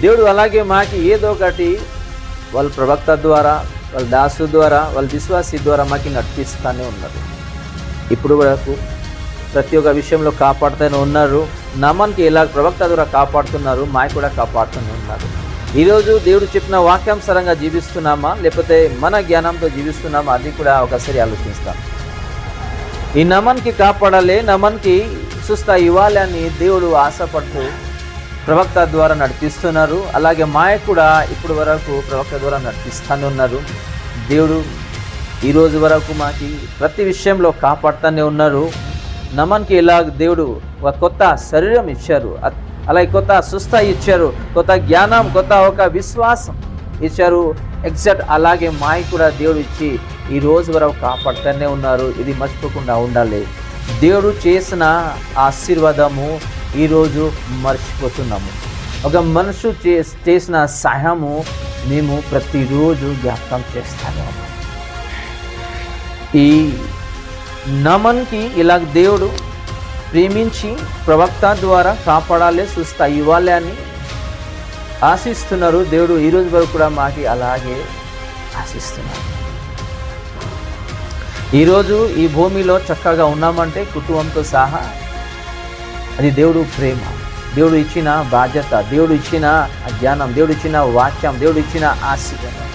దేవుడు అలాగే మాకు ఏదో ఒకటి వాళ్ళ ప్రవక్త ద్వారా, వాళ్ళ దాసు ద్వారా, వాళ్ళ విశ్వాసి ద్వారా మాకు నడిపిస్తూనే ఉన్నారు. ఇప్పుడు వరకు ప్రతి ఒక్క విషయంలో కాపాడుతూనే ఉన్నారు. నమ్మన్కి ఎలా ప్రవక్త ద్వారా కాపాడుతున్నారు, మాకు కూడా కాపాడుతూనే ఉన్నారు. ఈరోజు దేవుడు చెప్పిన వాక్యానుసారంగా జీవిస్తున్నామా, లేకపోతే మన జ్ఞానంతో జీవిస్తున్నామా, అది కూడా ఒకసారి ఆలోచిస్తాం. ఈ నమ్మన్కి కాపాడాలి, నమ్మన్కి సుస్థ ఇవ్వాలి అని దేవుడు ఆశపడుతూ ప్రవక్త ద్వారా నడిపిస్తున్నారు. అలాగే మాయ కూడా ఇప్పుడు వరకు ప్రవక్త ద్వారా నడిపిస్తూనే ఉన్నారు. దేవుడు ఈరోజు వరకు మాకు ప్రతి విషయంలో కాపాడుతూనే ఉన్నారు. నమ్మన్కి ఇలా దేవుడు ఒక కొత్త శరీరం ఇచ్చారు, అలాగే కొత్త సుస్థ ఇచ్చారు, కొత్త జ్ఞానం, కొత్త ఒక విశ్వాసం ఇచ్చారు. ఎగ్జాక్ట్ అలాగే మాయ కూడా దేవుడు ఇచ్చి ఈ రోజు వరకు కాపాడుతూనే ఉన్నారు. ఇది మర్చిపోకుండా ఉండాలి. దేవుడు చేసిన ఆశీర్వాదము ఈరోజు మర్చిపోతున్నాము. ఒక మనుషు చేసిన సహాయము మేము ప్రతిరోజు జ్ఞాపకం చేస్తాము. ఈ నమన్కి ఇలా దేవుడు ప్రేమించి ప్రవక్త ద్వారా కాపాడాలి, సుస్థ ఇవ్వాలి అని ఆశిస్తున్నారు. దేవుడు ఈరోజు వరకు కూడా మాకు అలాగే ఆశిస్తున్నారు. ఈరోజు ఈ భూమిలో చక్కగా ఉన్నామంటే కుటుంబంతో సహా అది దేవుడు ప్రేమ, దేవుడు ఇచ్చిన బాధ్యత, దేవుడు ఇచ్చిన జ్ఞానం, దేవుడు ఇచ్చిన వాక్యం, దేవుడు ఇచ్చిన ఆశీర్వాదం.